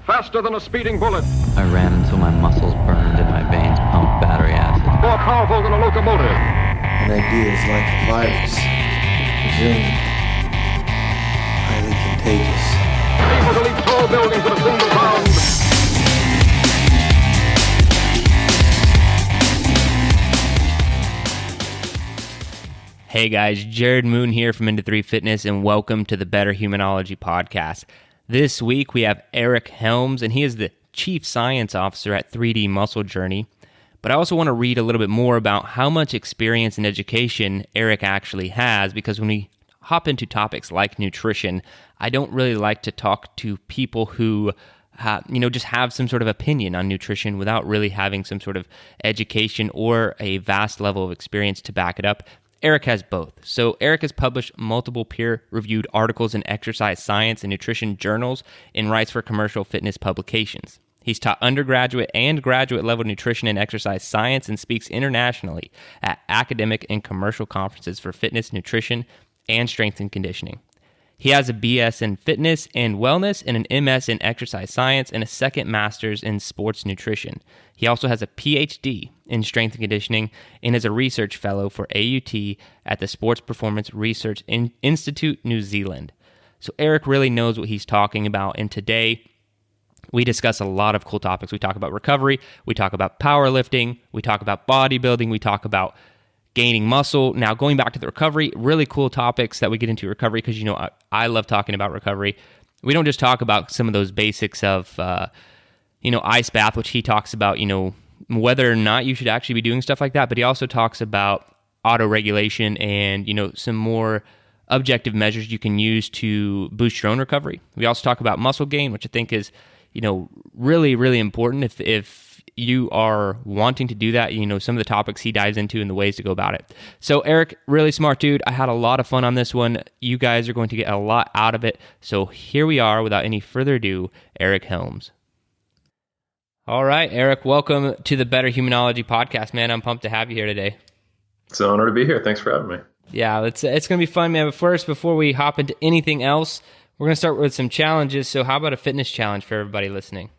faster than a speeding bullet, I ran until my muscles burned and my veins pumped battery acid. more powerful than a locomotive. An idea is like a virus, resilient, highly contagious. Able to leap tall buildings at a single bound. Hey guys, Jared Moon here from Into 3 Fitness, and welcome to the Better Humanology Podcast. This week we have Eric Helms, and he is the Chief Science Officer at 3D Muscle Journey. But I also want to read a little bit more about how much experience and education Eric actually has, because when we hop into topics like nutrition, I don't really like to talk to people who just have some sort of opinion on nutrition without really having some sort of education or a vast level of experience to back it up. Eric has both. So Eric has published multiple peer-reviewed articles in exercise science and nutrition journals and writes for commercial fitness publications. He's taught undergraduate and graduate level nutrition and exercise science and speaks internationally at academic and commercial conferences for fitness, nutrition, and strength and conditioning. He has a BS in fitness and wellness and an MS in exercise science and a second master's in sports nutrition. He also has a PhD in strength and conditioning and is a research fellow for AUT at the Sports Performance Research Institute, New Zealand. So Eric really knows what he's talking about, and today we discuss a lot of cool topics. We talk about recovery, we talk about powerlifting, we talk about bodybuilding, we talk about gaining muscle. Now, going back to the recovery, really cool topics that we get into recovery, because, I love talking about recovery. We don't just talk about some of those basics of, ice bath, which he talks about, whether or not you should actually be doing stuff like that. But he also talks about auto-regulation and, some more objective measures you can use to boost your own recovery. We also talk about muscle gain, which I think is, really, really important if you are wanting to do that. Some of the topics he dives into and the ways to go about it. So Eric, really smart dude. I had a lot of fun on this one. You guys are going to get a lot out of it. So here we are, without any further ado, Eric Helms. All right, Eric, welcome to the Better Humanology Podcast, man. I'm pumped to have you here today. It's an honor to be here. Thanks for having me. Yeah, it's going to be fun, man. But first, before we hop into anything else, we're going to start with some challenges. So how about a fitness challenge for everybody listening?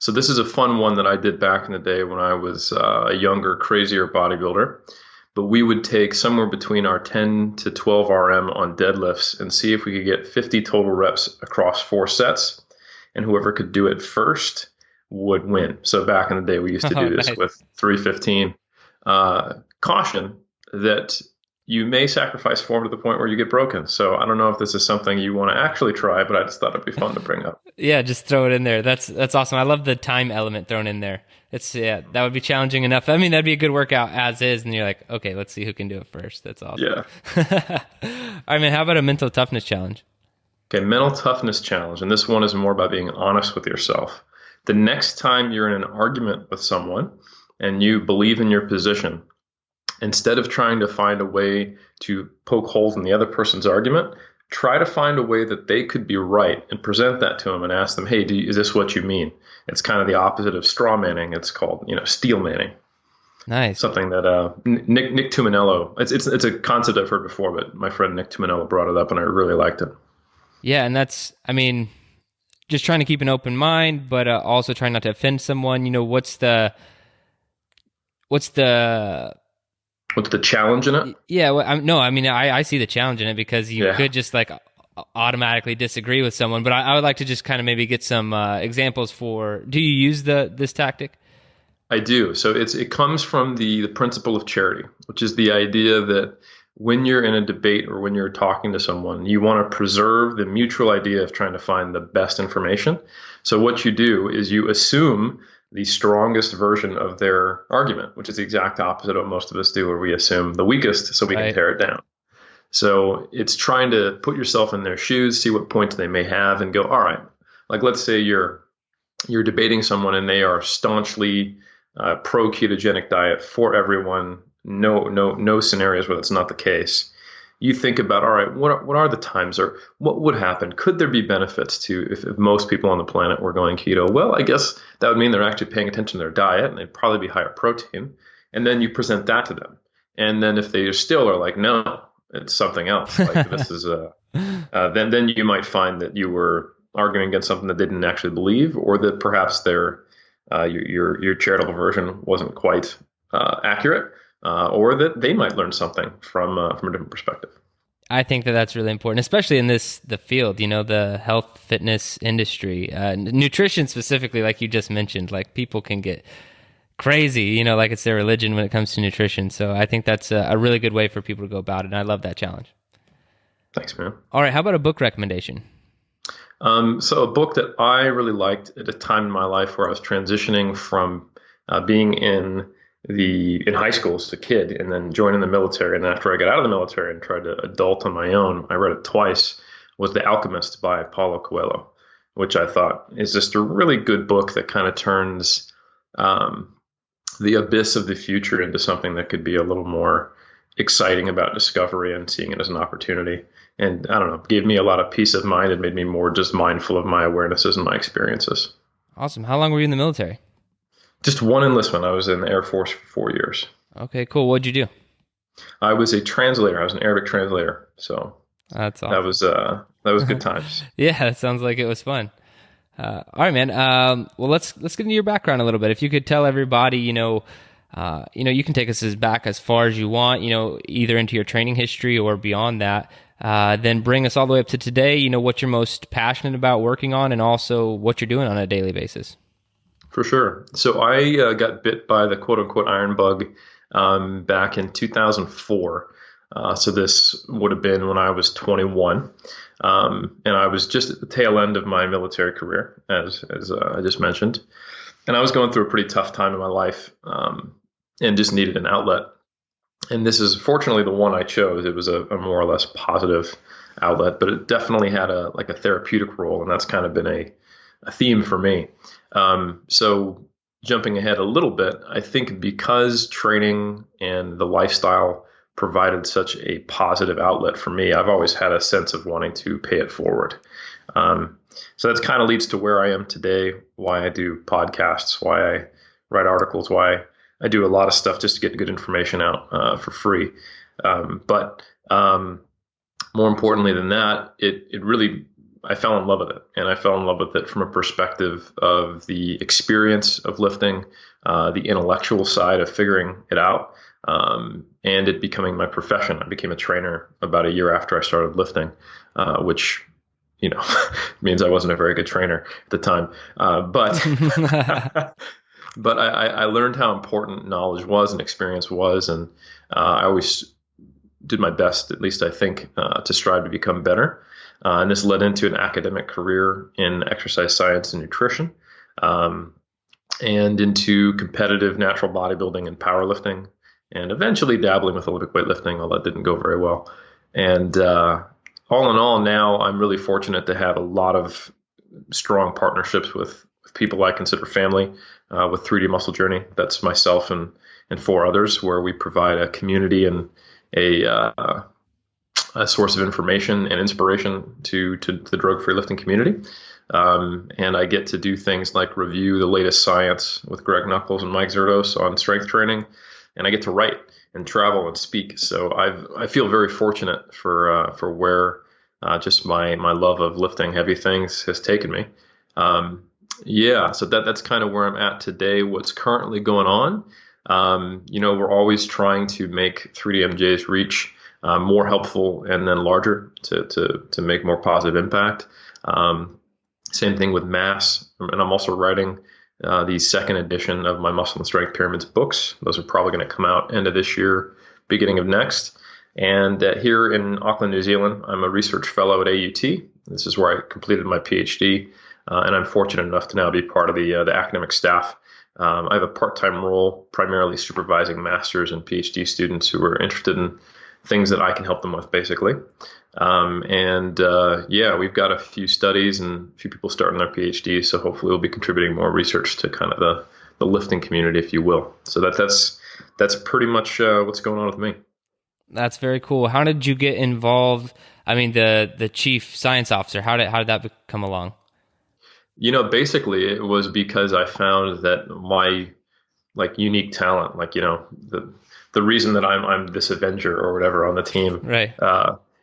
So this is a fun one that I did back in the day when I was a younger, crazier bodybuilder. But we would take somewhere between our 10 to 12 RM on deadlifts and see if we could get 50 total reps across 4 sets. And whoever could do it first would win. So back in the day, we used to do this with 315. Caution that you may sacrifice form to the point where you get broken. So I don't know if this is something you want to actually try, but I just thought it'd be fun to bring up. Yeah, just throw it in there. That's awesome. I love the time element thrown in there. That would be challenging enough. I mean, that'd be a good workout as is, and you're like, okay, let's see who can do it first. That's awesome. Yeah. All right, man, how about a mental toughness challenge? Okay, mental toughness challenge. And this one is more about being honest with yourself. The next time you're in an argument with someone and you believe in your position, instead of trying to find a way to poke holes in the other person's argument, try to find a way that they could be right and present that to them and ask them, hey, is this what you mean? It's kind of the opposite of straw manning. It's called, steel manning. Nice. Something that Nick Tuminello, it's a concept I've heard before, but my friend Nick Tuminello brought it up and I really liked it. Yeah, and that's, just trying to keep an open mind, but also trying not to offend someone. What's the challenge in it? Yeah, I see the challenge in it, because you could just automatically disagree with someone. But I would like to just kind of maybe get some examples for. Do you use this tactic? I do. So it comes from the principle of charity, which is the idea that when you're in a debate or when you're talking to someone, you want to preserve the mutual idea of trying to find the best information. So what you do is you assume the strongest version of their argument, which is the exact opposite of what most of us do, where we assume the weakest so we can tear it down. So it's trying to put yourself in their shoes, see what points they may have, and go, all right, like let's say you're debating someone and they are staunchly pro ketogenic diet for everyone, no scenarios where that's not the case. You think about, all right, what are the times, or what would happen? Could there be benefits to if most people on the planet were going keto? Well, I guess that would mean they're actually paying attention to their diet, and they'd probably be higher protein. And then you present that to them. And then if they still are like, no, it's something else. Like this is then you might find that you were arguing against something that they didn't actually believe, or that perhaps your charitable version wasn't quite accurate, or that they might learn something from a different perspective. I think that that's really important, especially in the field, the health fitness industry, nutrition specifically, like you just mentioned. Like, people can get crazy, like it's their religion when it comes to nutrition. So I think that's a really good way for people to go about it. And I love that challenge. Thanks, man. All right. How about a book recommendation? So a book that I really liked at a time in my life where I was transitioning from being in high school as a kid and then joining the military. And after I got out of the military and tried to adult on my own, I read it twice, was The Alchemist by Paulo Coelho, which I thought is just a really good book that kind of turns the abyss of the future into something that could be a little more exciting about discovery and seeing it as an opportunity. And I don't know, gave me a lot of peace of mind and made me more just mindful of my awarenesses and my experiences. Awesome. How long were you in the military? Just one enlistment. I was in the Air Force for 4 years. Okay, cool. What'd you do? I was a translator. I was an Arabic translator. So that's awesome. That was good times. Yeah, it sounds like it was fun. All right, man. Well, let's get into your background a little bit. If you could tell everybody, you can take us back as far as you want, either into your training history or beyond that. Then bring us all the way up to today, what you're most passionate about working on, and also what you're doing on a daily basis. For sure. So I got bit by the quote unquote iron bug back in 2004. So this would have been when I was 21. And I was just at the tail end of my military career, as I just mentioned. And I was going through a pretty tough time in my life and just needed an outlet. And this is fortunately the one I chose. It was a more or less positive outlet, but it definitely had a therapeutic role. And that's kind of been a theme for me. So jumping ahead a little bit, I think because training and the lifestyle provided such a positive outlet for me, I've always had a sense of wanting to pay it forward. So that kind of leads to where I am today, why I do podcasts, why I write articles, why I do a lot of stuff just to get good information out for free. But more importantly than that, it really, I fell in love with it. And I fell in love with it from a perspective of the experience of lifting, the intellectual side of figuring it out, and it becoming my profession. I became a trainer about a year after I started lifting, which means I wasn't a very good trainer at the time. But I learned how important knowledge was and experience was. And I always did my best, at least I think, to strive to become better. And this led into an academic career in exercise science and nutrition, and into competitive natural bodybuilding and powerlifting, and eventually dabbling with Olympic weightlifting, although that didn't go very well. And all in all, now I'm really fortunate to have a lot of strong partnerships with people I consider family, with 3D Muscle Journey. That's myself and 4 others, where we provide a community and a source of information and inspiration to the drug-free lifting community. And I get to do things like review the latest science with Greg Nuckols and Mike Zerdos on strength training. And I get to write and travel and speak. So I feel very fortunate for where just my love of lifting heavy things has taken me. So that's kind of where I'm at today. What's currently going on? We're always trying to make 3DMJ's reach more helpful and then larger to make more positive impact. Same thing with mass. And I'm also writing the second edition of my Muscle and Strength Pyramids books. Those are probably going to come out end of this year, beginning of next. And here in Auckland, New Zealand, I'm a research fellow at AUT. This is where I completed my PhD. And I'm fortunate enough to now be part of the academic staff. I have a part-time role, primarily supervising master's and PhD students who are interested in things that I can help them with, basically. We've got a few studies and a few people starting their PhDs, so hopefully we'll be contributing more research to kind of the lifting community, if you will. So that's pretty much what's going on with me. That's very cool. How did you get involved? I mean, the chief science officer, how did that come along? Basically it was because I found that my unique talent, the reason that I'm this Avenger or whatever on the team, right?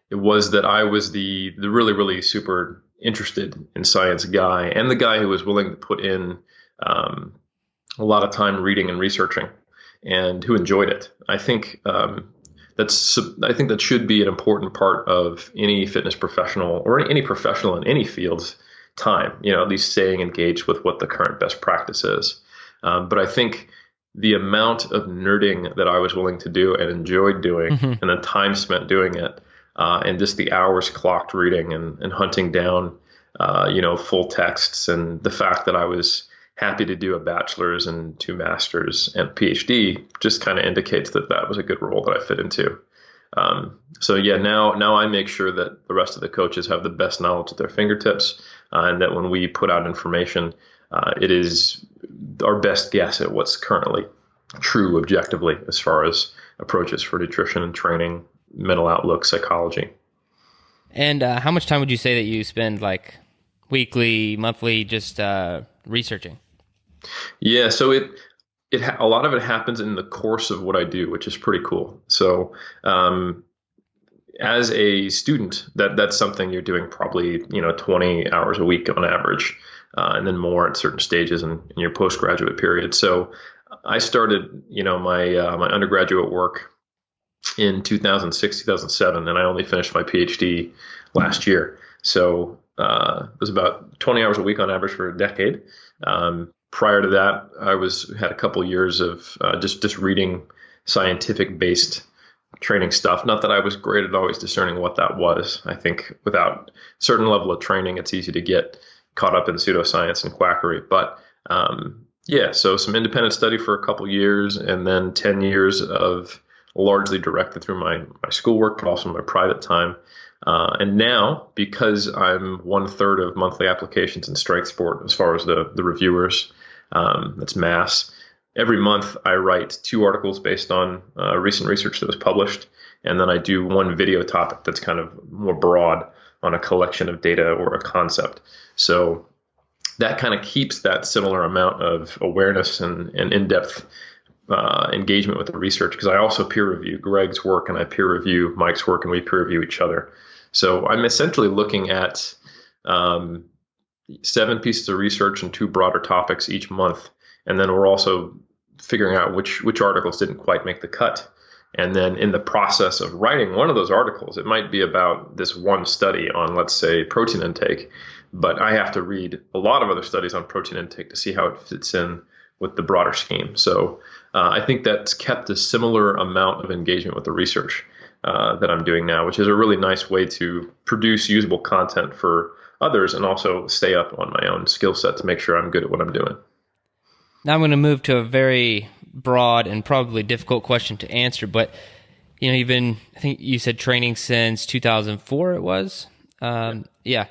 It was that I was the really, really super interested in science guy, and the guy who was willing to put in a lot of time reading and researching, and who enjoyed it. I think that should be an important part of any fitness professional or any professional in any field's time. At least staying engaged with what the current best practice is. But I think the amount of nerding that I was willing to do and enjoyed doing, and the time spent doing it, and just the hours clocked reading and hunting down, full texts, and the fact that I was happy to do a bachelor's and 2 masters and PhD just kind of indicates that was a good role that I fit into. Now I make sure that the rest of the coaches have the best knowledge at their fingertips, and that when we put out information, it is our best guess at what's currently true objectively as far as approaches for nutrition and training, mental outlook, psychology. And how much time would you say that you spend, like, weekly, monthly, just researching? Yeah, so a lot of it happens in the course of what I do, which is pretty cool. So as a student, that's something you're doing probably 20 hours a week on average, and then more at certain stages in your postgraduate period. So I started my undergraduate work in 2006, 2007, and I only finished my PhD last year. So it was about 20 hours a week on average for a decade. Prior to that, I had a couple years of just reading scientific-based training stuff. Not that I was great at always discerning what that was. I think without a certain level of training, it's easy to get caught up in pseudoscience and quackery. But so some independent study for a couple years, and then 10 years of largely directed through my schoolwork, but also my private time. And now, because I'm 1/3 of monthly applications in Strength Sport as far as the reviewers, that's mass. Every month I write 2 articles based on recent research that was published, and then I do 1 video topic that's kind of more broad on a collection of data or a concept. So that kind of keeps that similar amount of awareness and in-depth engagement with the research, because I also peer review Greg's work and I peer review Mike's work, and we peer review each other. So I'm essentially looking at 7 pieces of research and 2 broader topics each month. And then we're also figuring out which articles didn't quite make the cut. And then in the process of writing one of those articles, it might be about this one study on, let's say, protein intake, but I have to read a lot of other studies on protein intake to see how it fits in with the broader scheme. So I think that's kept a similar amount of engagement with the research that I'm doing now, which is a really nice way to produce usable content for others and also stay up on my own skill set to make sure I'm good at what I'm doing. Now I'm going to move to a very broad and probably difficult question to answer, but you've been, I think you said, training since 2004 it was? Yeah.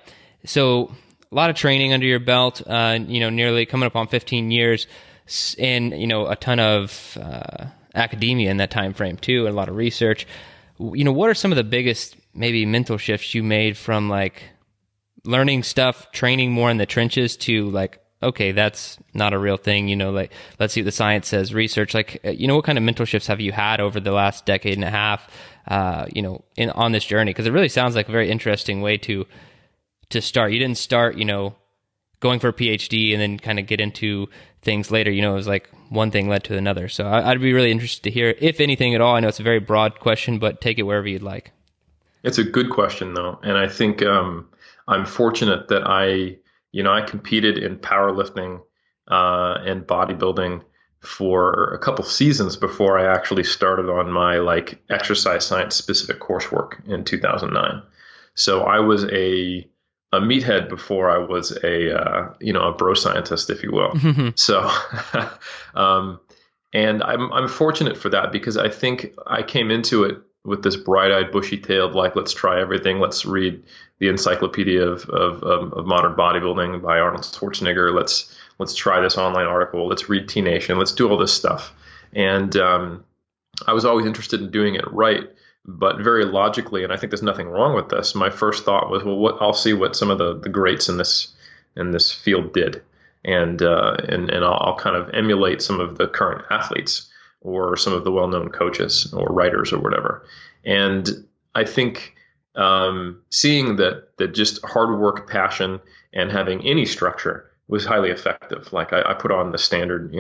So a lot of training under your belt, nearly coming up on 15 years, and a ton of academia in that time frame too, and a lot of research. What are some of the biggest maybe mental shifts you made from, like, learning stuff, training more in the trenches to, like, okay, that's not a real thing, like, let's see what the science says, research, like, what kind of mental shifts have you had over the last decade and a half, on this journey? Because it really sounds like a very interesting way to start. You didn't start, going for a PhD and then kind of get into things later. It was like one thing led to another. So I'd be really interested to hear, if anything at all. I know it's a very broad question, but take it wherever you'd like. It's a good question, though. And I think I'm fortunate that I competed in powerlifting and bodybuilding for a couple seasons before I actually started on my, like, exercise science specific coursework in 2009. So I was a meathead before I was a bro scientist, if you will. So, and I'm fortunate for that, because I think I came into it with this bright-eyed, bushy-tailed, like, let's try everything. Let's read the Encyclopedia of Modern Bodybuilding by Arnold Schwarzenegger. Let's try this online article. Let's read T Nation. Let's do all this stuff. And I was always interested in doing it right, but very logically. And I think there's nothing wrong with this. My first thought was, well, I'll see what some of the greats in this field did, and I'll kind of emulate some of the current athletes or some of the well-known coaches or writers or whatever. And I think seeing that that just hard work, passion, and having any structure was highly effective. Like I put on the standard,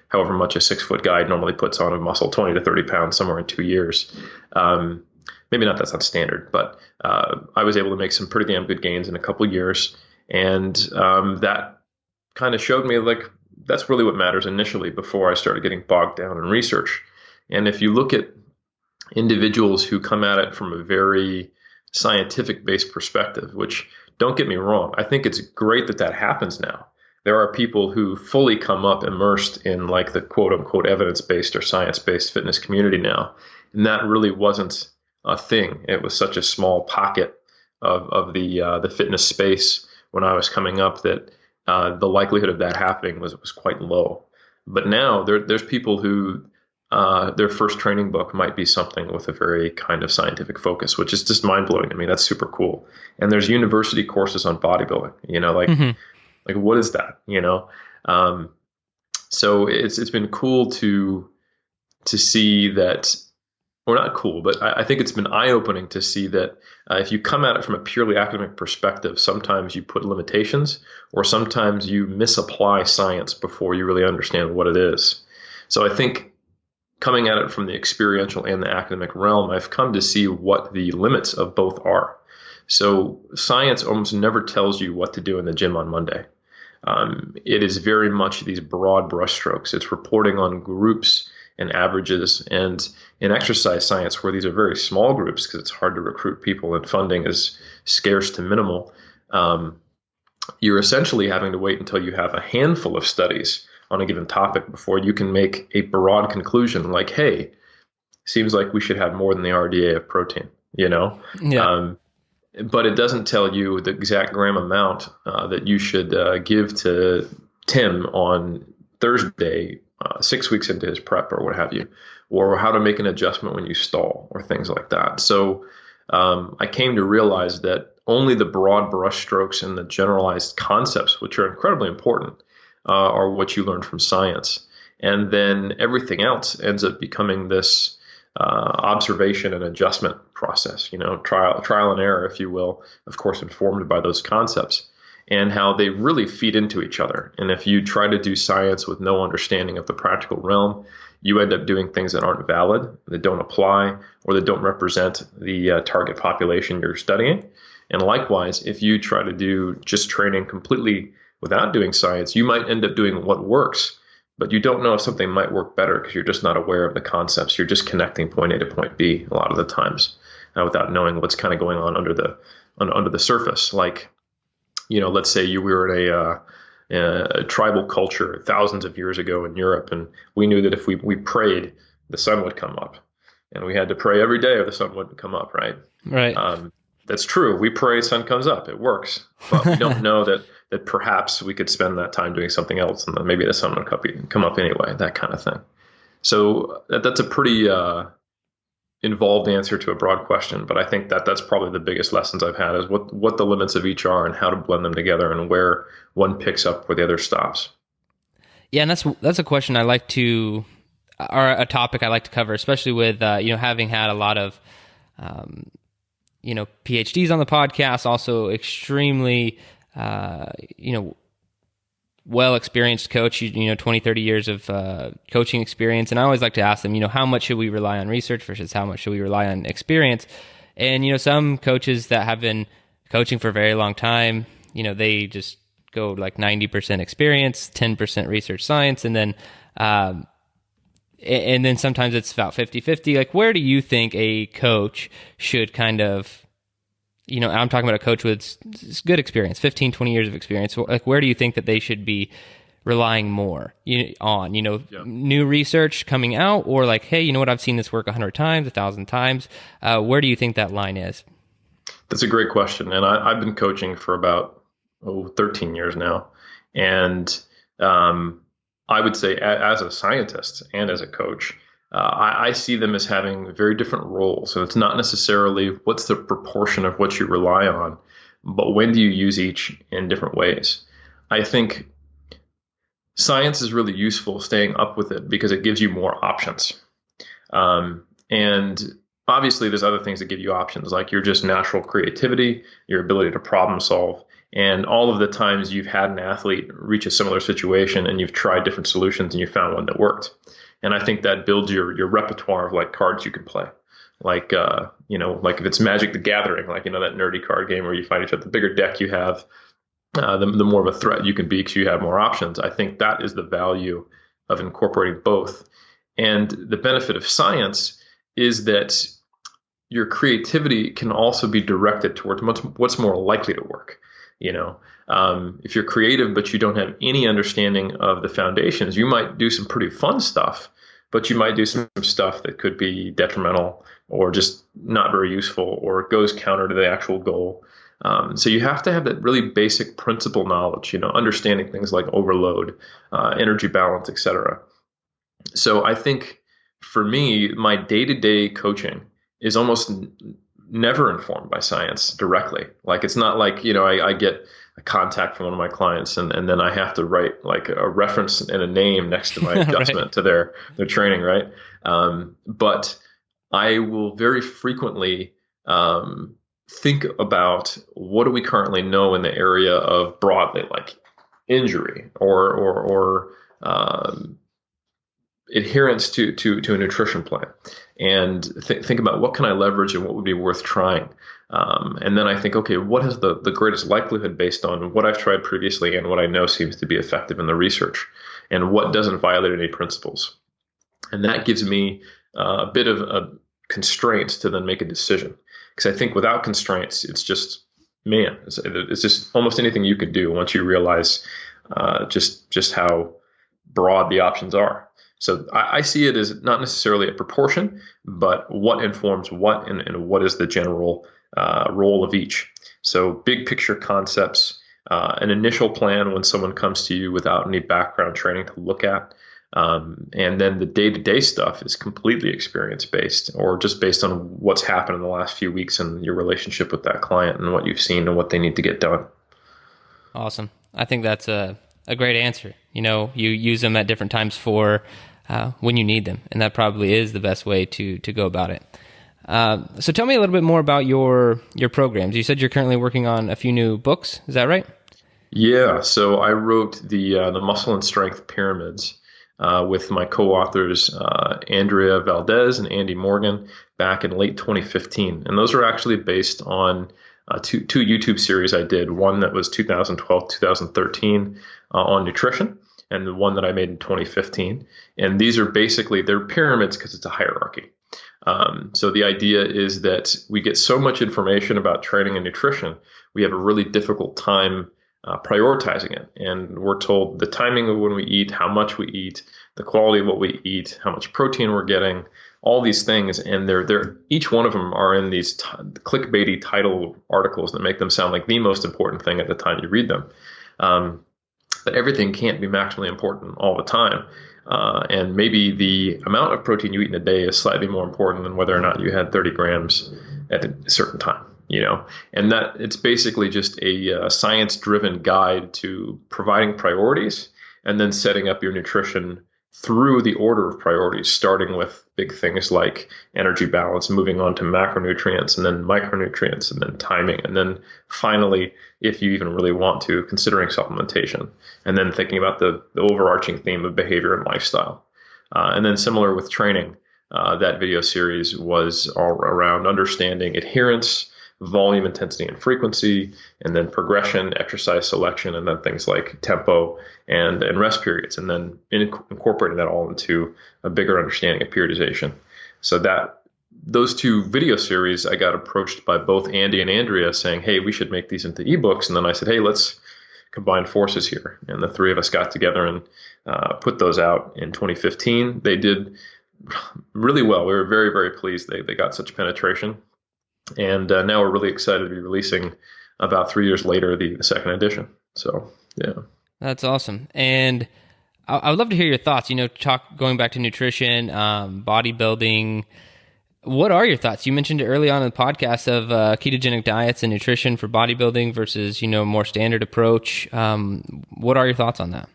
however much a 6-foot guy normally puts on of muscle, 20 to 30 pounds somewhere in 2 years. Maybe not, that's not standard, but I was able to make some pretty damn good gains in a couple years. And that kind of showed me like that's really what matters initially before I started getting bogged down in research. And if you look at individuals who come at it from a very scientific based perspective, which don't get me wrong, I think it's great that that happens now. There are people who fully come up immersed in like the quote unquote evidence based or science based fitness community now. And that really wasn't a thing. It was such a small pocket of the fitness space when I was coming up that the likelihood of that happening was quite low. But now there's people who their first training book might be something with a very kind of scientific focus, which is just mind blowing to me. That's super cool. And there's university courses on bodybuilding, like what is that, So it's been cool to see that, or not cool, but I think it's been eye opening to see that if you come at it from a purely academic perspective, sometimes you put limitations or sometimes you misapply science before you really understand what it is. So I think coming at it from the experiential and the academic realm, I've come to see what the limits of both are. So science almost never tells you what to do in the gym on Monday. It is very much these broad brushstrokes. It's reporting on groups and averages. And in exercise science, where these are very small groups because it's hard to recruit people and funding is scarce to minimal, you're essentially having to wait until you have a handful of studies on a given topic before you can make a broad conclusion like, hey, seems like we should have more than the RDA of protein, Yeah. But it doesn't tell you the exact gram amount that you should give to Tim on Thursday, 6 weeks into his prep or what have you, or how to make an adjustment when you stall or things like that. So I came to realize that only the broad brushstrokes and the generalized concepts, which are incredibly important, are what you learn from science. And then everything else ends up becoming this observation and adjustment process, trial and error, if you will, of course, informed by those concepts and how they really feed into each other. And if you try to do science with no understanding of the practical realm, you end up doing things that aren't valid, that don't apply, or that don't represent the target population you're studying. And likewise, if you try to do just training completely without doing science, you might end up doing what works, but you don't know if something might work better because you're just not aware of the concepts. You're just connecting point A to point B a lot of the times without knowing what's kind of going on under the surface. Like, let's say we were in a tribal culture thousands of years ago in Europe, and we knew that if we prayed, the sun would come up, and we had to pray every day or the sun wouldn't come up, right? Right. That's true. We pray, sun comes up. It works, but we don't know that perhaps we could spend that time doing something else, and then maybe the sun would come up anyway. That kind of thing. So that's a pretty involved answer to a broad question, but I think that's probably the biggest lessons I've had is what the limits of each are and how to blend them together and where one picks up where the other stops. Yeah, and that's a question I like to, or a topic I like to cover, especially with having had a lot of PhDs on the podcast, also extremely well experienced coach, 20, 30 years of coaching experience. And I always like to ask them, how much should we rely on research versus how much should we rely on experience? And, some coaches that have been coaching for a very long time, they just go like 90% experience, 10% research science. And then sometimes it's about 50-50. Like, where do you think a coach should kind of, I'm talking about a coach with good experience, 15, 20 years of experience. Like, where do you think that they should be relying more on, new research coming out, or like, hey, you know what, I've seen this work 100 times, 1,000 times. Where do you think that line is? That's a great question. And I've been coaching for about 13 years now. And I would say as a scientist and as a coach, I see them as having very different roles. So it's not necessarily what's the proportion of what you rely on, but when do you use each in different ways. I think science is really useful staying up with it because it gives you more options. And obviously there's other things that give you options, like your just natural creativity, your ability to problem solve, and all of the times you've had an athlete reach a similar situation and you've tried different solutions and you found one that worked. And I think that builds your repertoire of like cards you can play. Like, like if it's Magic the Gathering, like, that nerdy card game where you fight each other, the bigger deck you have, the more of a threat you can be because you have more options. I think that is the value of incorporating both. And the benefit of science is that your creativity can also be directed towards what's more likely to work. If you're creative but you don't have any understanding of the foundations, you might do some pretty fun stuff, but you might do some stuff that could be detrimental or just not very useful or goes counter to the actual goal. So you have to have that really basic principle knowledge, understanding things like overload, energy balance, etc. So I think for me, my day-to-day coaching is almost never informed by science directly. Like, it's not like, I get a contact from one of my clients and then I have to write like a reference and a name next to my adjustment Right. to their training, right? But I will very frequently think about what do we currently know in the area of broadly, like injury or adherence to a nutrition plan, and think about what can I leverage and what would be worth trying. And then I think, okay, what has the greatest likelihood based on what I've tried previously and what I know seems to be effective in the research, and what doesn't violate any principles. And that gives me a bit of a constraints to then make a decision. Because I think without constraints, it's just, it's just almost anything you could do once you realize just how broad the options are. So I see it as not necessarily a proportion, but what informs what and what is the general role of each. So big picture concepts, an initial plan when someone comes to you without any background training to look at. And then the day-to-day stuff is completely experience-based or just based on what's happened in the last few weeks and your relationship with that client and what you've seen and what they need to get done. Awesome. I think that's a great answer. You use them at different times for when you need them, and that probably is the best way to go about it. So tell me a little bit more about your programs. You said you're currently working on a few new books. Is that right? Yeah. So I wrote the Muscle and Strength Pyramids with my co-authors, Andrea Valdez and Andy Morgan, back in late 2015. And those are actually based on two YouTube series I did, one that was 2012, 2013 on nutrition, and the one that I made in 2015. And these are basically, they're pyramids because it's a hierarchy. So the idea is that we get so much information about training and nutrition, we have a really difficult time prioritizing it. And we're told the timing of when we eat, how much we eat, the quality of what we eat, how much protein we're getting, all these things. And they're each one of them are in these clickbaity title articles that make them sound like the most important thing at the time you read them. But everything can't be maximally important all the time. And maybe the amount of protein you eat in a day is slightly more important than whether or not you had 30 grams at a certain time. And that it's basically just a science-driven guide to providing priorities and then setting up your nutrition through the order of priorities, starting with big things like energy balance, moving on to macronutrients and then micronutrients and then timing. And then finally, if you even really want to, considering supplementation, and then thinking about the overarching theme of behavior and lifestyle. And then similar with training, that video series was all around understanding adherence, volume, intensity, and frequency, and then progression, exercise selection, and then things like tempo and rest periods, and then incorporating that all into a bigger understanding of periodization. So those two video series, I got approached by both Andy and Andrea saying, hey, we should make these into ebooks. And then I said, hey, let's combine forces here. And the three of us got together and put those out in 2015. They did really well. We were very, very pleased. They got such penetration. And now we're really excited to be releasing about 3 years later the second edition. So, yeah. That's awesome. And I would love to hear your thoughts, going back to nutrition, bodybuilding. What are your thoughts? You mentioned early on in the podcast of ketogenic diets and nutrition for bodybuilding versus, more standard approach. What are your thoughts on that?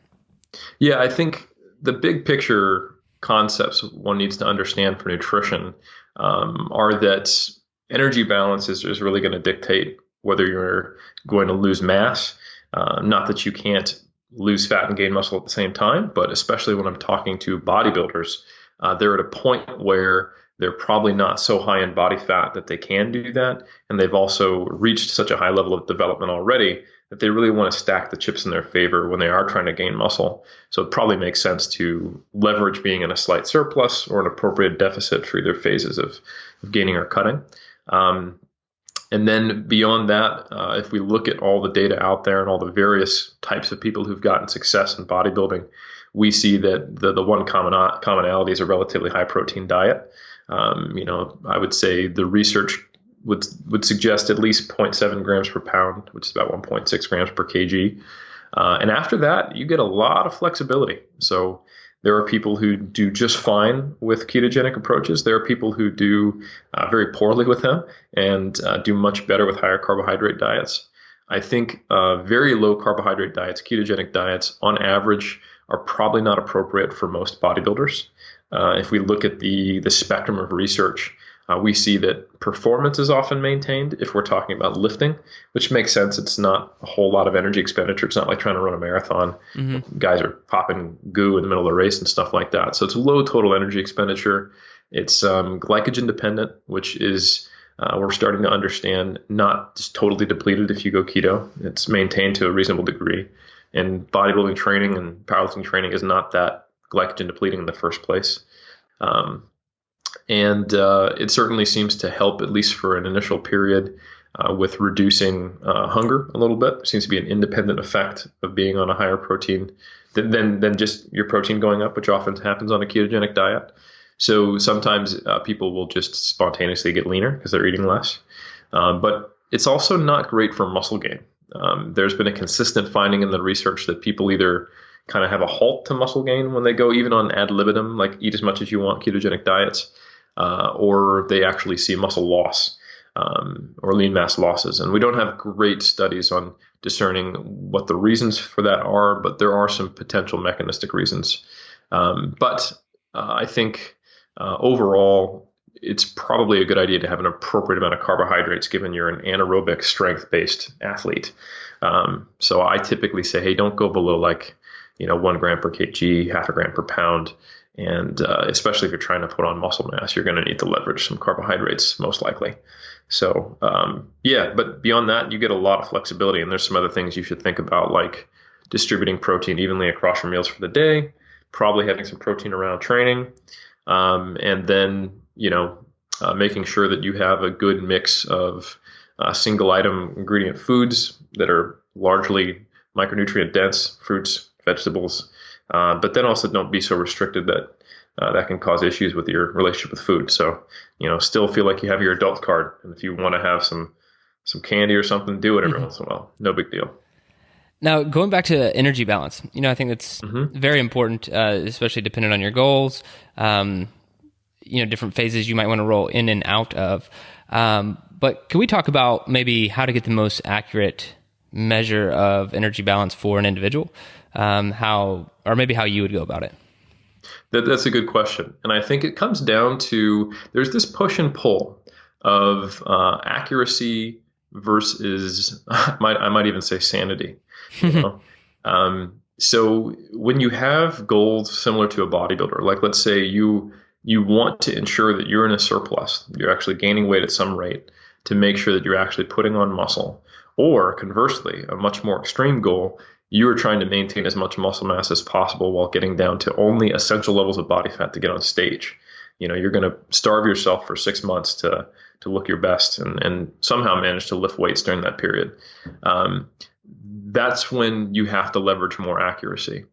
Yeah, I think the big picture concepts one needs to understand for nutrition are that energy balance is really going to dictate whether you're going to lose mass. Not that you can't lose fat and gain muscle at the same time, but especially when I'm talking to bodybuilders, they're at a point where they're probably not so high in body fat that they can do that. And they've also reached such a high level of development already that they really want to stack the chips in their favor when they are trying to gain muscle. So it probably makes sense to leverage being in a slight surplus or an appropriate deficit for either phases of gaining or cutting. And then beyond that, if we look at all the data out there and all the various types of people who've gotten success in bodybuilding, we see that the one commonality is a relatively high protein diet. I would say the research would suggest at least 0.7 grams per pound, which is about 1.6 grams per kg. And after that, you get a lot of flexibility. So there are people who do just fine with ketogenic approaches. There are people who do very poorly with them and do much better with higher carbohydrate diets. I think very low carbohydrate diets, ketogenic diets, on average, are probably not appropriate for most bodybuilders. If we look at the spectrum of research, we see that performance is often maintained if we're talking about lifting, which makes sense. It's not a whole lot of energy expenditure. It's not like trying to run a marathon. Mm-hmm. Guys are popping goo in the middle of the race and stuff like that. So it's low total energy expenditure. It's glycogen dependent, which is we're starting to understand not just totally depleted if you go keto. It's maintained to a reasonable degree. And bodybuilding training and powerlifting training is not that glycogen depleting in the first place. And it certainly seems to help, at least for an initial period, with reducing hunger a little bit. There seems to be an independent effect of being on a higher protein than just your protein going up, which often happens on a ketogenic diet. So sometimes people will just spontaneously get leaner because they're eating less. But it's also not great for muscle gain. There's been a consistent finding in the research that people either kind of have a halt to muscle gain when they go even on ad libitum, like eat as much as you want ketogenic diets, or they actually see muscle loss or lean mass losses. And we don't have great studies on discerning what the reasons for that are, but there are some potential mechanistic reasons. But I think overall, it's probably a good idea to have an appropriate amount of carbohydrates given you're an anaerobic strength-based athlete. So I typically say, hey, don't go below 1 gram per kg, half a gram per pound. And especially if you're trying to put on muscle mass, you're going to need to leverage some carbohydrates most likely. So but beyond that, you get a lot of flexibility. And there's some other things you should think about, like distributing protein evenly across your meals for the day, probably having some protein around training, and then, making sure that you have a good mix of single item ingredient foods that are largely micronutrient dense, fruits, vegetables, but then also don't be so restricted that that can cause issues with your relationship with food. So, still feel like you have your adult card. And if you want to have some candy or something, do it every once in a while. No big deal. Now, going back to energy balance, I think that's very important, especially depending on your goals, different phases you might want to roll in and out of. But can we talk about maybe how to get the most accurate measure of energy balance for an individual? How you would go about it? That's a good question. And I think it comes down to, there's this push and pull of accuracy versus, I might even say sanity. So when you have goals similar to a bodybuilder, like let's say you want to ensure that you're in a surplus, you're actually gaining weight at some rate to make sure that you're actually putting on muscle, or conversely, a much more extreme goal, you are trying to maintain as much muscle mass as possible while getting down to only essential levels of body fat to get on stage. You're going to starve yourself for 6 months to look your best and somehow manage to lift weights during that period. That's when you have to leverage more accuracy.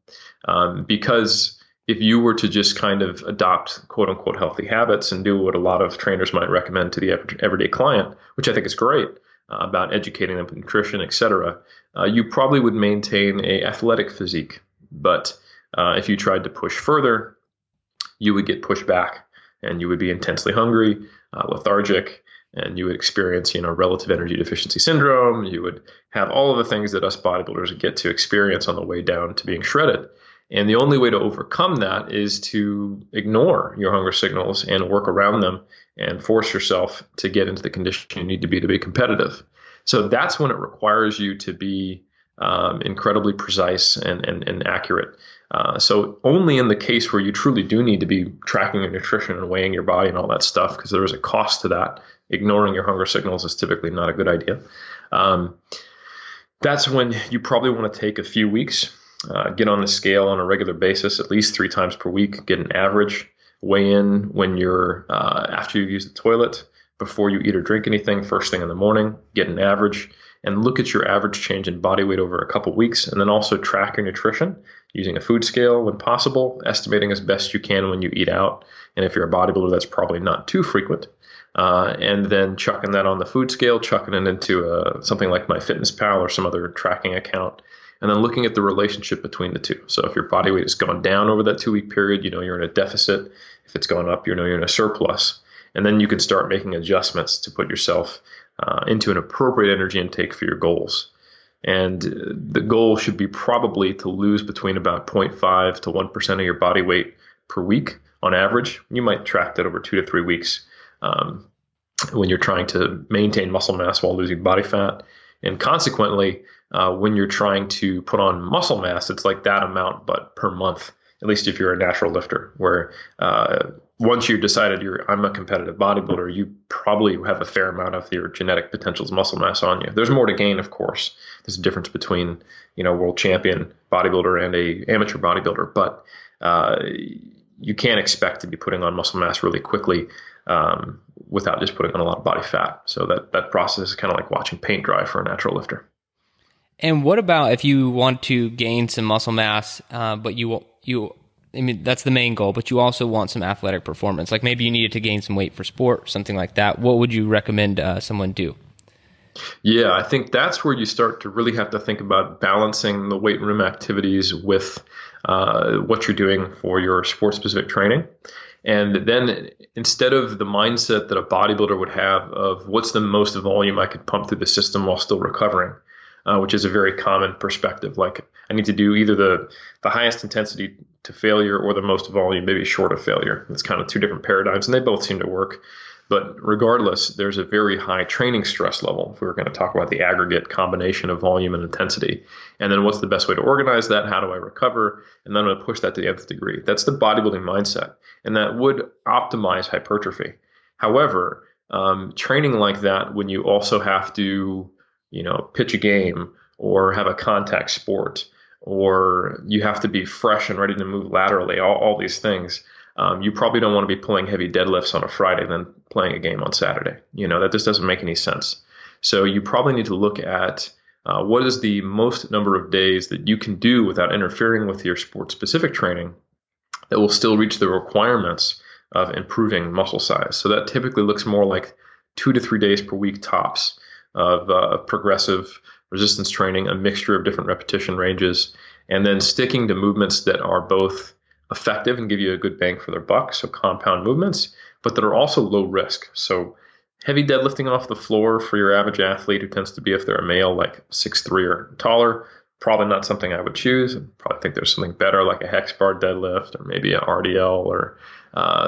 Because if you were to just kind of adopt quote unquote healthy habits and do what a lot of trainers might recommend to the everyday client, which I think is great, about educating them with nutrition, et cetera, you probably would maintain a athletic physique. But if you tried to push further, you would get pushed back and you would be intensely hungry, lethargic, and you would experience, relative energy deficiency syndrome. You would have all of the things that us bodybuilders get to experience on the way down to being shredded. And the only way to overcome that is to ignore your hunger signals and work around them and force yourself to get into the condition you need to be competitive. So that's when it requires you to be incredibly precise and accurate. So only in the case where you truly do need to be tracking your nutrition and weighing your body and all that stuff, because there is a cost to that, ignoring your hunger signals is typically not a good idea. That's when you probably want to take a few weeks, get on the scale on a regular basis, at least 3 times per week, get an average, weigh in when you're after you use the toilet, before you eat or drink anything, first thing in the morning, get an average, and look at your average change in body weight over a couple weeks, and then also track your nutrition using a food scale when possible, estimating as best you can when you eat out. And if you're a bodybuilder, that's probably not too frequent. And then chucking that on the food scale, chucking it into something like MyFitnessPal or some other tracking account, and then looking at the relationship between the two. So if your body weight has gone down over that 2-week period, you know you're in a deficit. If it's gone up, you know you're in a surplus. And then you can start making adjustments to put yourself into an appropriate energy intake for your goals. And the goal should be probably to lose between about 0.5 to 1% of your body weight per week on average. You might track that over 2 to 3 weeks when you're trying to maintain muscle mass while losing body fat. And consequently, when you're trying to put on muscle mass, it's like that amount, but per month, at least if you're a natural lifter, where once you've decided I'm a competitive bodybuilder, you probably have a fair amount of your genetic potential's muscle mass on you. There's more to gain, of course. There's a difference between, world champion bodybuilder and a amateur bodybuilder, but you can't expect to be putting on muscle mass really quickly without just putting on a lot of body fat. So that process is kind of like watching paint dry for a natural lifter. And what about if you want to gain some muscle mass, but that's the main goal, but you also want some athletic performance? Like maybe you needed to gain some weight for sport, something like that. What would you recommend someone do? Yeah, I think that's where you start to really have to think about balancing the weight room activities with what you're doing for your sport-specific training. And then instead of the mindset that a bodybuilder would have of what's the most volume I could pump through the system while still recovering, which is a very common perspective. Like I need to do either the highest intensity to failure or the most volume, maybe short of failure. It's kind of 2 different paradigms, and they both seem to work. But regardless, there's a very high training stress level if we were going to talk about the aggregate combination of volume and intensity. And then what's the best way to organize that? How do I recover? And then I'm going to push that to the nth degree. That's the bodybuilding mindset. And that would optimize hypertrophy. However, training like that, when you also have to, pitch a game or have a contact sport, or you have to be fresh and ready to move laterally, all these things, you probably don't want to be pulling heavy deadlifts on a Friday then playing a game on Saturday. That just doesn't make any sense. So you probably need to look at what is the most number of days that you can do without interfering with your sport-specific training that will still reach the requirements of improving muscle size. So that typically looks more like 2 to 3 days per week tops of progressive resistance training, a mixture of different repetition ranges, and then sticking to movements that are both effective and give you a good bang for their buck, so compound movements, but that are also low risk. So heavy deadlifting off the floor for your average athlete who tends to be, if they're a male, like 6'3" or taller, probably not something I would choose. I probably think there's something better like a hex bar deadlift or maybe an RDL or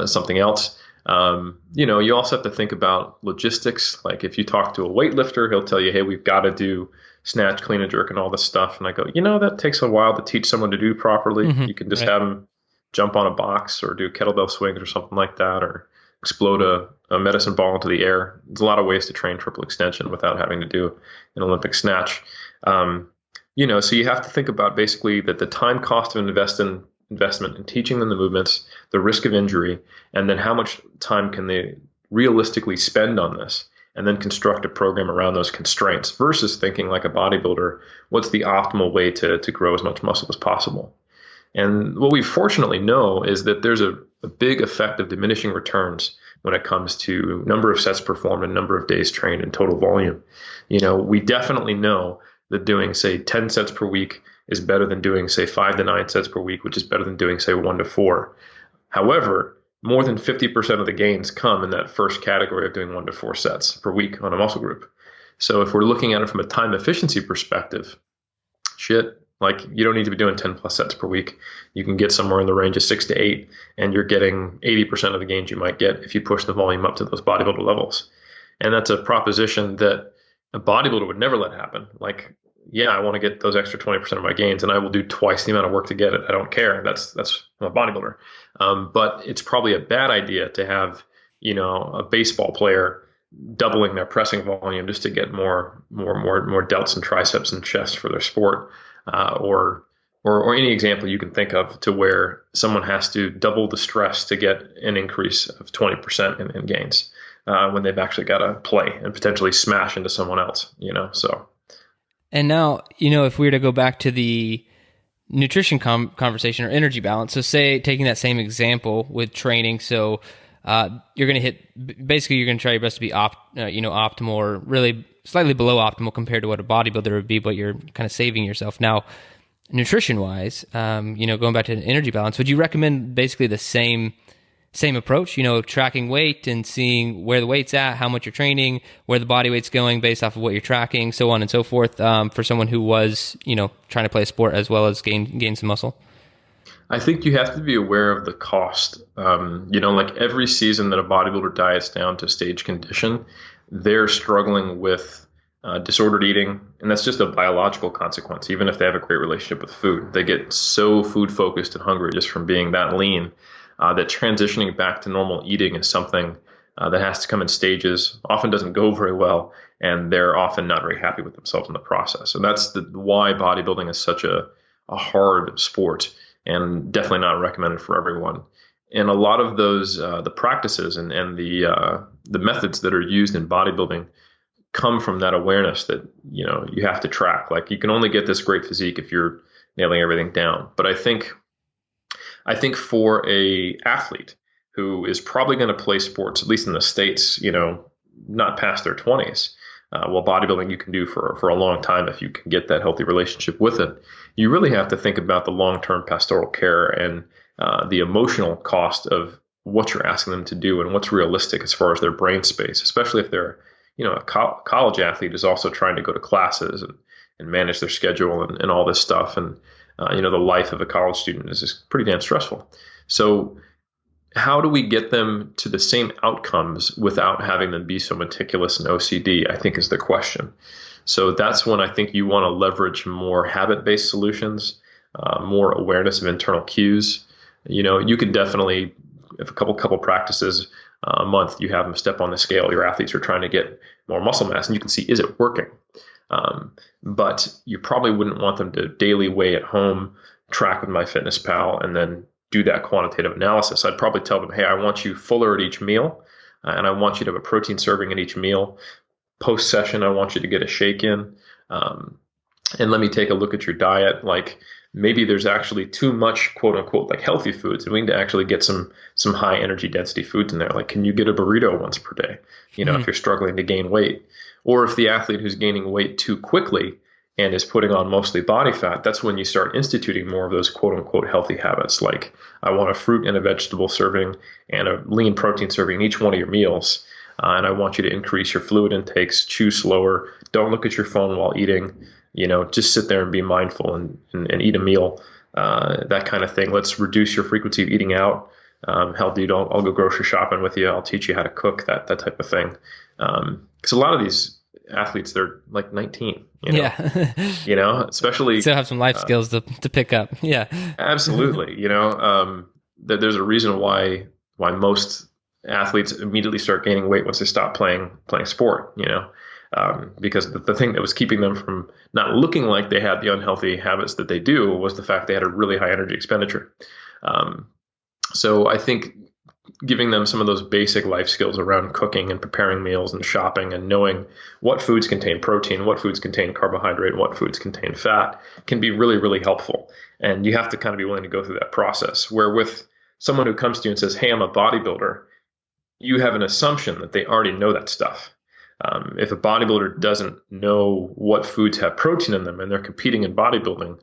something else. You also have to think about logistics. Like if you talk to a weightlifter, he'll tell you, hey, we've got to do snatch, clean and jerk and all this stuff. And I go, that takes a while to teach someone to do properly. Mm-hmm. You can just have them jump on a box or do kettlebell swings or something like that, or explode a medicine ball into the air. There's a lot of ways to train triple extension without having to do an Olympic snatch. So you have to think about basically that the time cost of investment in teaching them the movements, the risk of injury, and then how much time can they realistically spend on this, and then construct a program around those constraints versus thinking like a bodybuilder, what's the optimal way to grow as much muscle as possible. And what we fortunately know is that there's a big effect of diminishing returns when it comes to number of sets performed and number of days trained and total volume. We definitely know that doing, say, 10 sets per week is better than doing, say, 5 to 9 sets per week, which is better than doing, say, 1 to 4. However, more than 50% of the gains come in that first category of doing 1 to 4 sets per week on a muscle group. So if we're looking at it from a time efficiency perspective, Like, you don't need to be doing 10 plus sets per week. You can get somewhere in the range of 6 to 8, and you're getting 80% of the gains you might get if you push the volume up to those bodybuilder levels. And that's a proposition that a bodybuilder would never let happen. Like, yeah, I want to get those extra 20% of my gains, and I will do twice the amount of work to get it. I don't care. That's I'm a bodybuilder. But it's probably a bad idea to have, a baseball player doubling their pressing volume just to get more delts and triceps and chest for their sport, or any example you can think of to where someone has to double the stress to get an increase of 20% in gains when they've actually got to play and potentially smash into someone else. So. And now, if we were to go back to the nutrition conversation or energy balance, so say taking that same example with training, so you're going to you're going to try your best to be optimal, or really slightly below optimal compared to what a bodybuilder would be, but you're kind of saving yourself. Now, nutrition wise, going back to an energy balance, would you recommend basically the same approach, tracking weight and seeing where the weight's at, how much you're training, where the body weight's going based off of what you're tracking, so on and so forth, for someone who was, trying to play a sport as well as gain some muscle? I think you have to be aware of the cost. Like every season that a bodybuilder diets down to stage condition, they're struggling with disordered eating, and that's just a biological consequence. Even if they have a great relationship with food, they get so food focused and hungry just from being that lean, that transitioning back to normal eating is something that has to come in stages, often doesn't go very well, and they're often not very happy with themselves in the process. And that's why bodybuilding is such a hard sport, and definitely not recommended for everyone. And a lot of those the practices and the methods that are used in bodybuilding come from that awareness that you have to track. Like, you can only get this great physique if you're nailing everything down. But I think for a athlete who is probably going to play sports, at least in the States, not past their 20s, well, bodybuilding you can do for a long time if you can get that healthy relationship with it. You really have to think about the long-term pastoral care and the emotional cost of what you're asking them to do and what's realistic as far as their brain space, especially if they're, a college athlete is also trying to go to classes and manage their schedule and all this stuff. And, the life of a college student is pretty damn stressful. So how do we get them to the same outcomes without having them be so meticulous and OCD, I think, is the question. So that's when I think you want to leverage more habit-based solutions, more awareness of internal cues. You can definitely, if a couple practices a month, you have them step on the scale. Your athletes are trying to get more muscle mass, and you can see, is it working? But you probably wouldn't want them to daily weigh at home, track with MyFitnessPal, and then do that quantitative analysis. I'd probably tell them, hey, I want you fuller at each meal, and I want you to have a protein serving at each meal. Post session, I want you to get a shake in, and let me take a look at your diet. Like, maybe there's actually too much quote unquote like healthy foods, and we need to actually get some high energy density foods in there. Like, can you get a burrito once per day? If you're struggling to gain weight, or if the athlete who's gaining weight too quickly and is putting on mostly body fat, that's when you start instituting more of those quote unquote healthy habits. Like, I want a fruit and a vegetable serving and a lean protein serving in each one of your meals. And I want you to increase your fluid intakes, chew slower, don't look at your phone while eating, just sit there and be mindful and eat a meal, that kind of thing. Let's reduce your frequency of eating out. Hell, dude, I'll go grocery shopping with you. I'll teach you how to cook, that type of thing. Because a lot of these athletes, they're like 19, Yeah. Especially still have some life skills to pick up. Yeah, absolutely. There's a reason why most athletes immediately start gaining weight once they stop playing sport, because the thing that was keeping them from not looking like they had the unhealthy habits that they do was the fact they had a really high energy expenditure. So I think giving them some of those basic life skills around cooking and preparing meals and shopping and knowing what foods contain protein, what foods contain carbohydrate, what foods contain fat can be really, really helpful. And you have to kind of be willing to go through that process, where with someone who comes to you and says, hey, I'm a bodybuilder, you have an assumption that they already know that stuff. If a bodybuilder doesn't know what foods have protein in them and they're competing in bodybuilding,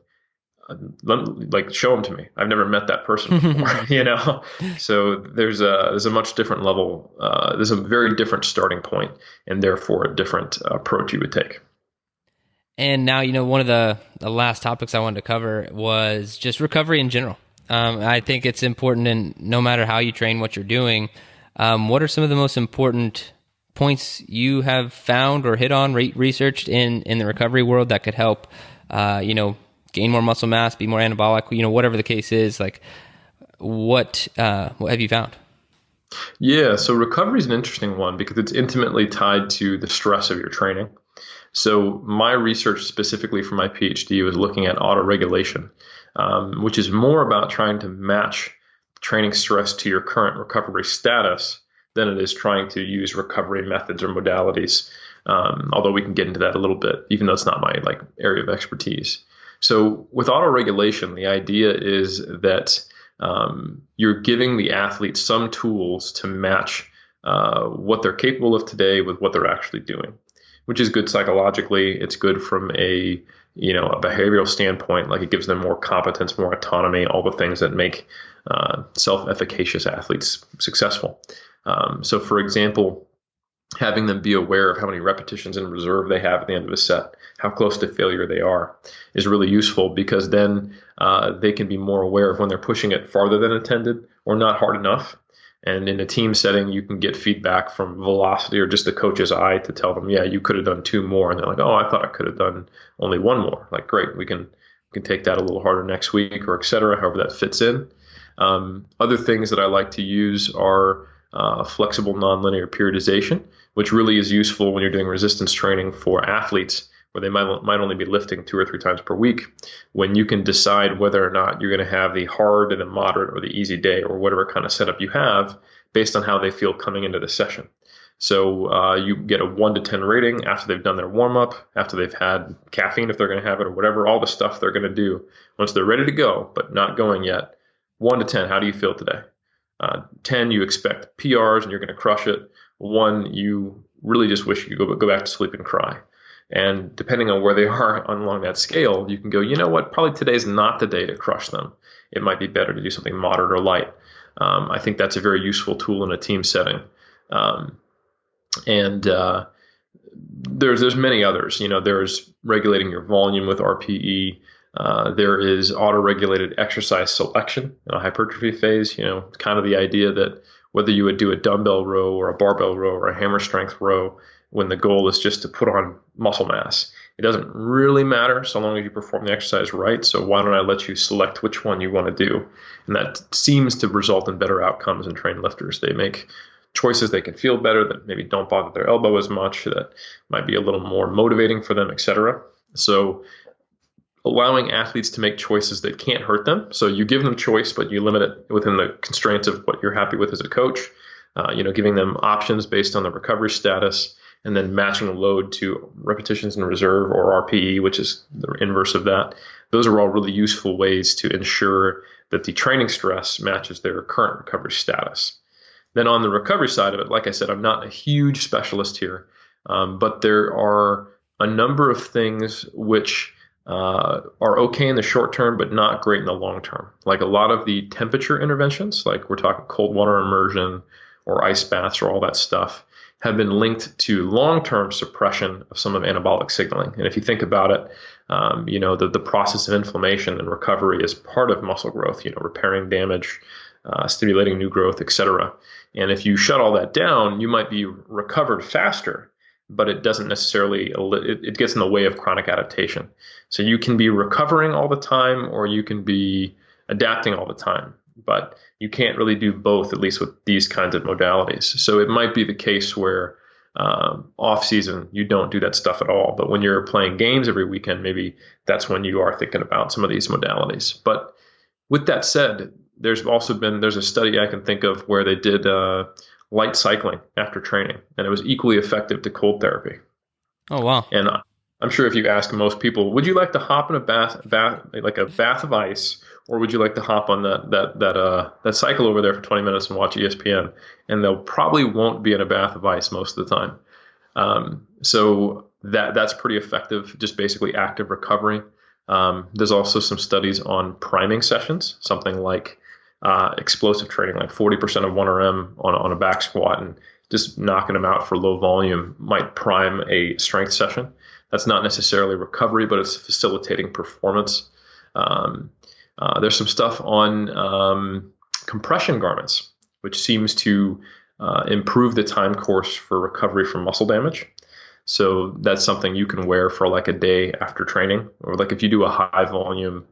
show them to me. I've never met that person before, So there's a much different level. There's a very different starting point, and therefore a different approach you would take. And now, one of the last topics I wanted to cover was just recovery in general. I think it's important, and no matter how you train, what you're doing, what are some of the most important points you have found or hit on, researched in the recovery world that could help, gain more muscle mass, be more anabolic, whatever the case is? Like, what have you found? Yeah, so recovery is an interesting one because it's intimately tied to the stress of your training. So my research specifically for my PhD was looking at autoregulation, which is more about trying to match training stress to your current recovery status than it is trying to use recovery methods or modalities. Although we can get into that a little bit, even though it's not my area of expertise. So with autoregulation, the idea is that you're giving the athlete some tools to match what they're capable of today with what they're actually doing, which is good psychologically. It's good from a behavioral standpoint. Like, it gives them more competence, more autonomy, all the things that make self-efficacious athletes successful. So for example, having them be aware of how many repetitions in reserve they have at the end of a set, how close to failure they are, is really useful, because then they can be more aware of when they're pushing it farther than intended or not hard enough. And in a team setting, you can get feedback from velocity or just the coach's eye to tell them, yeah, you could have done 2 more. And they're like, oh, I thought I could have done only 1 more. Like, great, we can take that a little harder next week, or et cetera, however that fits in. Other things that I like to use are flexible nonlinear periodization, which really is useful when you're doing resistance training for athletes, where they might only be lifting 2 or 3 times per week, when you can decide whether or not you're going to have the hard and the moderate or the easy day, or whatever kind of setup you have, based on how they feel coming into the session. So you get a 1 to 10 rating after they've done their warm-up, after they've had caffeine if they're going to have it, or whatever, all the stuff they're going to do. Once they're ready to go, but not going yet, 1 to 10, how do you feel today? 10, you expect PRs and you're going to crush it. 1, you really just wish you could go back to sleep and cry. And depending on where they are along that scale, you can go, you know what, probably today's not the day to crush them. It might be better to do something moderate or light. I think that's a very useful tool in a team setting. There's many others. There's regulating your volume with RPE. There is auto-regulated exercise selection in a hypertrophy phase. Kind of the idea that whether you would do a dumbbell row or a barbell row or a hammer strength row, when the goal is just to put on muscle mass, it doesn't really matter so long as you perform the exercise right. So why don't I let you select which one you want to do? And that seems to result in better outcomes in trained lifters. They make choices they can feel better, that maybe don't bother their elbow as much, that might be a little more motivating for them, etc. So allowing athletes to make choices that can't hurt them. So you give them choice, but you limit it within the constraints of what you're happy with as a coach. Giving them options based on the recovery status, and then matching the load to repetitions in reserve or RPE, which is the inverse of that. Those are all really useful ways to ensure that the training stress matches their current recovery status. Then on the recovery side of it, like I said, I'm not a huge specialist here, but there are a number of things which are okay in the short term, but not great in the long term. Like a lot of the temperature interventions, like we're talking cold water immersion or ice baths or all that stuff, have been linked to long-term suppression of some of anabolic signaling. And if you think about it, the process of inflammation and recovery is part of muscle growth, repairing damage, stimulating new growth, etc. And if you shut all that down, you might be recovered faster, but it doesn't necessarily, it gets in the way of chronic adaptation. So you can be recovering all the time, or you can be adapting all the time, but you can't really do both, at least with these kinds of modalities. So it might be the case where off season, you don't do that stuff at all. But when you're playing games every weekend, maybe that's when you are thinking about some of these modalities. But with that said, there's a study I can think of where they did light cycling after training, and it was equally effective to cold therapy. Oh, wow. And I'm sure if you ask most people, would you like to hop in a bath of ice, or would you like to hop on that cycle over there for 20 minutes and watch ESPN? And they'll probably won't be in a bath of ice most of the time. So that's pretty effective, just basically active recovery. There's also some studies on priming sessions, something like explosive training, like 40% of 1RM on a back squat, and just knocking them out for low volume might prime a strength session. That's not necessarily recovery, but it's facilitating performance. There's some stuff on compression garments, which seems to improve the time course for recovery from muscle damage. So that's something you can wear for like a day after training, or like if you do a high volume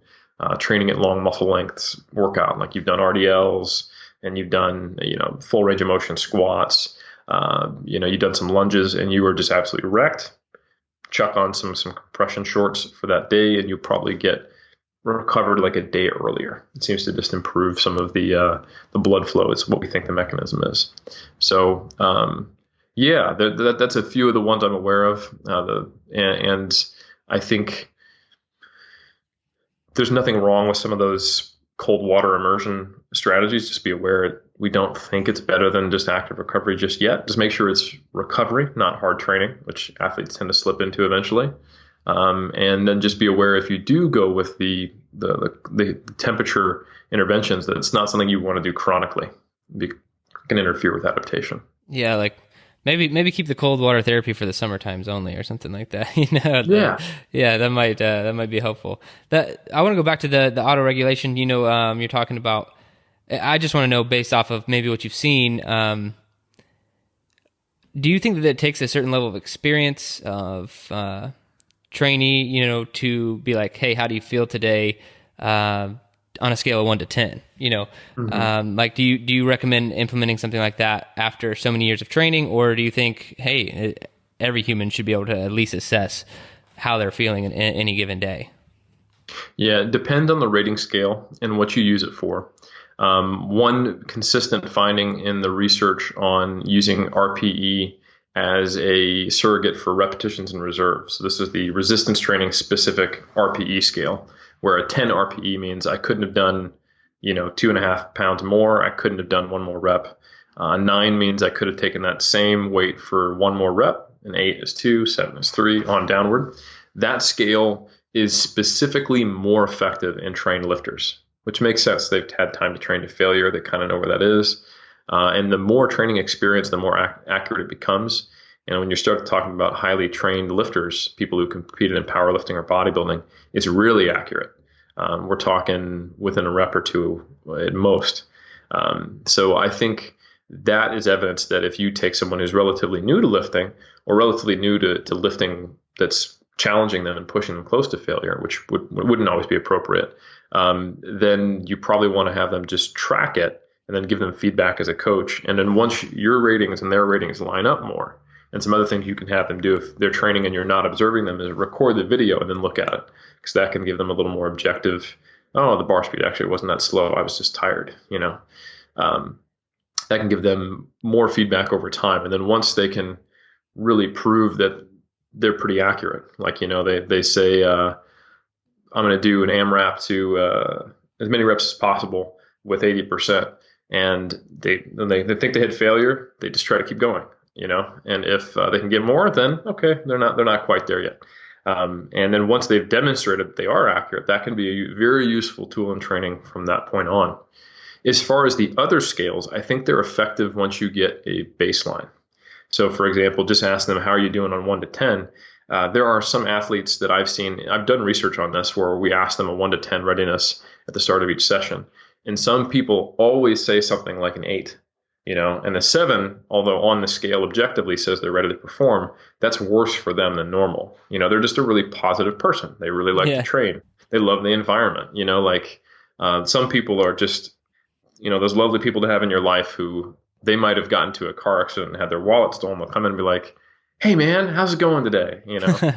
training at long muscle lengths workout, like you've done RDLs and you've done, full range of motion squats, you've done some lunges and you were just absolutely wrecked. Chuck on some compression shorts for that day and you'll probably get recovered like a day earlier. It seems to just improve some of the blood flow. It's what we think the mechanism is. So, that's a few of the ones I'm aware of. And I think there's nothing wrong with some of those cold water immersion strategies. Just be aware we don't think it's better than just active recovery just yet. Just make sure it's recovery, not hard training, which athletes tend to slip into eventually. And then just be aware if you do go with the temperature interventions, that it's not something you want to do chronically. It can interfere with adaptation. Yeah, like maybe keep the cold water therapy for the summer times only, or something like that. That might be helpful. That I want to go back to the auto regulation. You're talking about. I just want to know, based off of maybe what you've seen, do you think that it takes a certain level of experience of trainee, to be like, hey, how do you feel today, on a scale of 1 to 10? Like, do you recommend implementing something like that after so many years of training, or do you think, hey, every human should be able to at least assess how they're feeling in any given day? Yeah, it depends on the rating scale and what you use it for. One consistent finding in the research on using RPE as a surrogate for repetitions and reserve. So this is the resistance training specific RPE scale, where a 10 RPE means I couldn't have done, 2.5 pounds more. I couldn't have done one more rep. 9 means I could have taken that same weight for one more rep. And 8 is 2, 7 is 3, on downward. That scale is specifically more effective in trained lifters, which makes sense. They've had time to train to failure. They kind of know where that is. And the more training experience, the more accurate it becomes. And when you start talking about highly trained lifters, people who competed in powerlifting or bodybuilding, it's really accurate. We're talking within a rep or two at most. So I think that is evidence that if you take someone who's relatively new to lifting, or relatively new to lifting that's challenging them and pushing them close to failure, which wouldn't always be appropriate, then you probably want to have them just track it and then give them feedback as a coach. And then once your ratings and their ratings line up more, and some other things you can have them do if they're training and you're not observing them, is record the video and then look at it, because that can give them a little more objective. Oh, the bar speed actually wasn't that slow. I was just tired. That can give them more feedback over time. And then once they can really prove that they're pretty accurate, like, they say, I'm going to do an AMRAP to as many reps as possible with 80%. And they think they hit failure, they just try to keep going, and if they can get more, then okay, they're not quite there yet. And then once they've demonstrated that they are accurate, that can be a very useful tool in training from that point on. As far as the other scales, I think they're effective once you get a baseline. So for example, just ask them, how are you doing on 1 to 10? There are some athletes that I've seen, I've done research on this, where we ask them a 1 to 10 readiness at the start of each session. And some people always say something like an 8, and a 7, although on the scale objectively says they're ready to perform, that's worse for them than normal. They're just a really positive person. They really like to train. They love the environment. Some people are just, those lovely people to have in your life who they might have gotten to a car accident and had their wallet stolen. They'll come in and be like, hey man, how's it going today?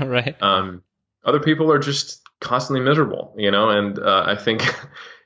Right. Other people are just constantly miserable, and I think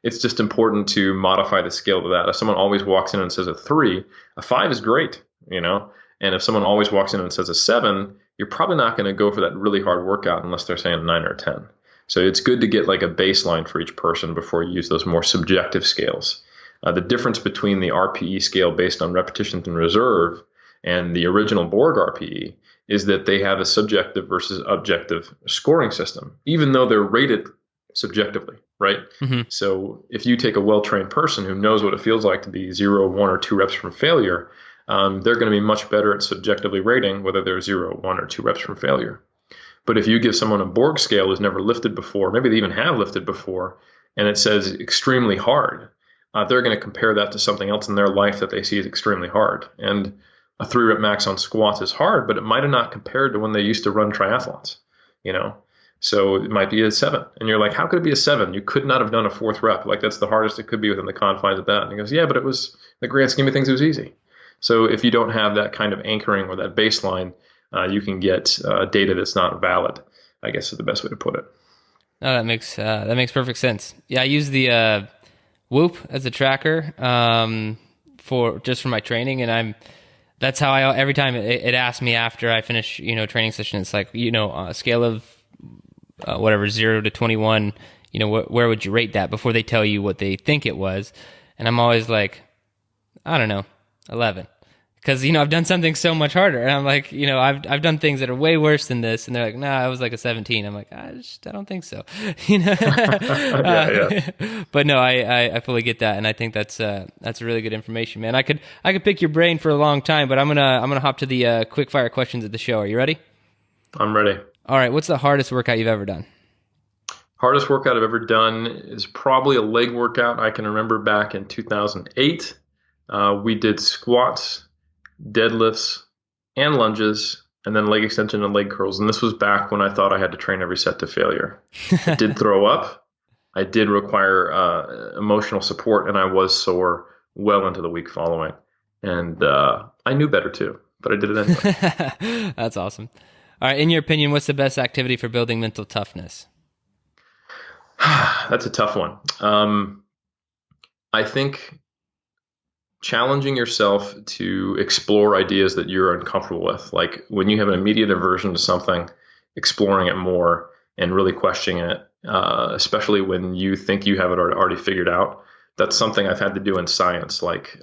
it's just important to modify the scale to that. If someone always walks in and says a 3, a 5 is great, and if someone always walks in and says a 7, you're probably not going to go for that really hard workout unless they're saying a 9 or a 10. So it's good to get like a baseline for each person before you use those more subjective scales. The difference between the RPE scale based on repetitions and reserve and the original Borg RPE is that they have a subjective versus objective scoring system, even though they're rated subjectively, right? Mm-hmm. So if you take a well-trained person who knows what it feels like to be 0, 1, or 2 reps from failure, they're going to be much better at subjectively rating whether they're 0, 1, or 2 reps from failure. But if you give someone a Borg scale who's never lifted before, maybe they even have lifted before, and it says extremely hard, they're going to compare that to something else in their life that they see as extremely hard. And a 3-rep max on squats is hard, but it might have not compared to when they used to run triathlons, you know? So it might be a 7. And you're like, how could it be a 7? You could not have done a 4th rep. Like, that's the hardest it could be within the confines of that. And he goes, yeah, but it was, the grand scheme of things, it was easy. So if you don't have that kind of anchoring or that baseline, you can get data that's not valid, I guess is the best way to put it. No, that makes perfect sense. Yeah, I use the Whoop as a tracker for my training, and that's how I every time it asks me after I finish training session. It's like a scale of whatever 0 to 21. Where would you rate that before they tell you what they think it was? And I'm always like, I don't know, 11. Because, I've done something so much harder. And I'm like, I've done things that are way worse than this. And they're like, nah, I was like a 17. I'm like, I don't think so. Yeah. But no, I fully get that. And I think that's really good information, man. I could pick your brain for a long time, but I'm gonna hop to the quick fire questions of the show. Are you ready? I'm ready. All right. What's the hardest workout you've ever done? Hardest workout I've ever done is probably a leg workout. I can remember back in 2008. We did squats, deadlifts, and lunges, and then leg extension and leg curls. And this was back when I thought I had to train every set to failure. I did throw up. I did require emotional support, and I was sore well into the week following. And I knew better too, but I did it anyway. That's awesome. All right. In your opinion, what's the best activity for building mental toughness? That's a tough one. I think challenging yourself to explore ideas that you're uncomfortable with. Like when you have an immediate aversion to something, exploring it more and really questioning it, especially when you think you have it already figured out. That's something I've had to do in science. Like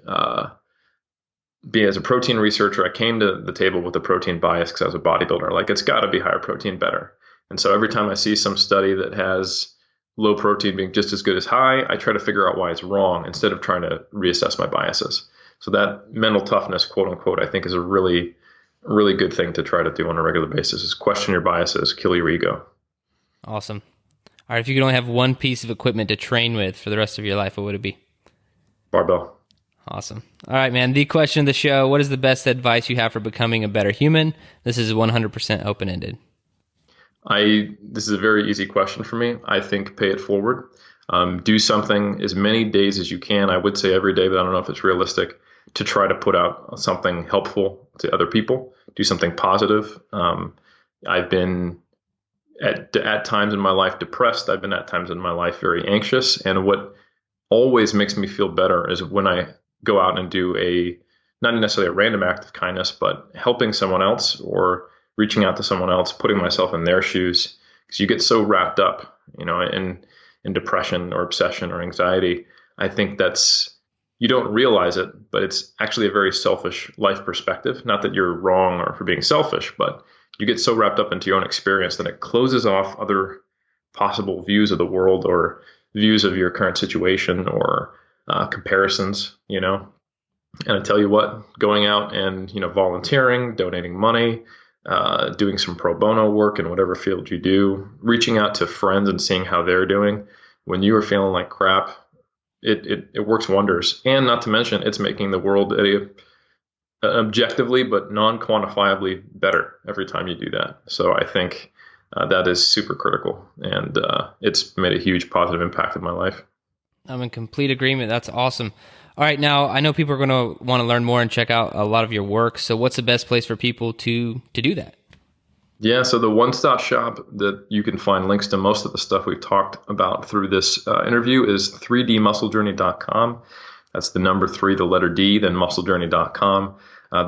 being as a protein researcher, I came to the table with a protein bias because I was a bodybuilder. Like it's got to be higher protein better. And so every time I see some study that has low protein being just as good as high, I try to figure out why it's wrong instead of trying to reassess my biases. So that mental toughness, quote unquote, I think is a really, really good thing to try to do on a regular basis, is question your biases, kill your ego. Awesome. All right. If you could only have one piece of equipment to train with for the rest of your life, what would it be? Barbell. Awesome. All right, man. The question of the show: what is the best advice you have for becoming a better human? This is 100% open-ended. This is a very easy question for me. I think pay it forward. Do something as many days as you can. I would say every day, but I don't know if it's realistic, to try to put out something helpful to other people. Do something positive. I've been at times in my life depressed. I've been at times in my life very anxious. And what always makes me feel better is when I go out and do not necessarily a random act of kindness, but helping someone else or reaching out to someone else, putting myself in their shoes, because you get so wrapped up, in depression or obsession or anxiety. I think you don't realize it, but it's actually a very selfish life perspective. Not that you're wrong or for being selfish, but you get so wrapped up into your own experience that it closes off other possible views of the world or views of your current situation or comparisons, And I tell you what, going out and, volunteering, donating money, doing some pro bono work in whatever field you do, reaching out to friends and seeing how they're doing when you are feeling like crap, it works wonders. And not to mention, it's making the world objectively but non-quantifiably better every time you do that. So I think that is super critical, and it's made a huge positive impact in my life. I'm in complete agreement. That's awesome. All right, now I know people are going to want to learn more and check out a lot of your work. So what's the best place for people to do that? Yeah, so the one-stop shop that you can find links to most of the stuff we've talked about through this interview is 3dmusclejourney.com. That's the number 3, the letter D, then musclejourney.com.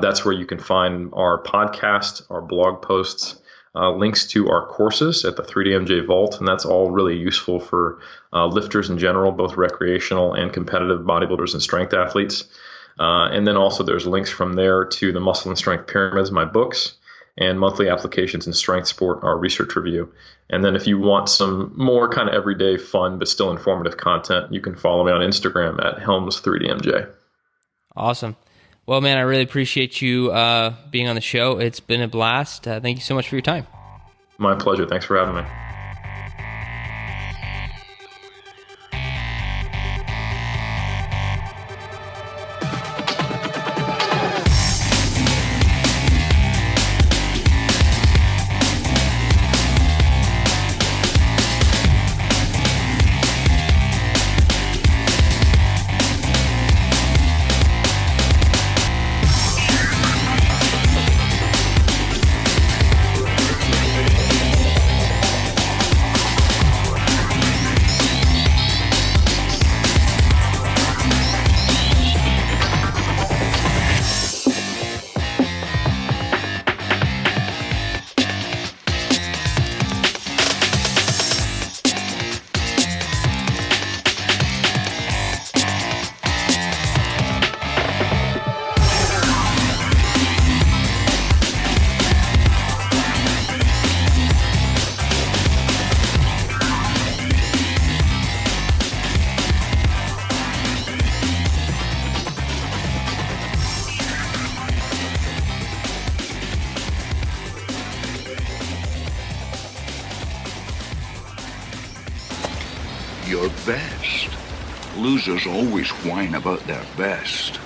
That's where you can find our podcast, our blog posts, links to our courses at the 3DMJ Vault, and that's all really useful for lifters in general, both recreational and competitive bodybuilders and strength athletes. And then also there's links from there to the Muscle and Strength Pyramids, my books, and monthly applications in strength sport, our research review. And then if you want some more kind of everyday fun but still informative content, you can follow me on Instagram at Helms3DMJ. Awesome. Well, man, I really appreciate you being on the show. It's been a blast. Thank you so much for your time. My pleasure. Thanks for having me. Your best. Losers always whine about their best.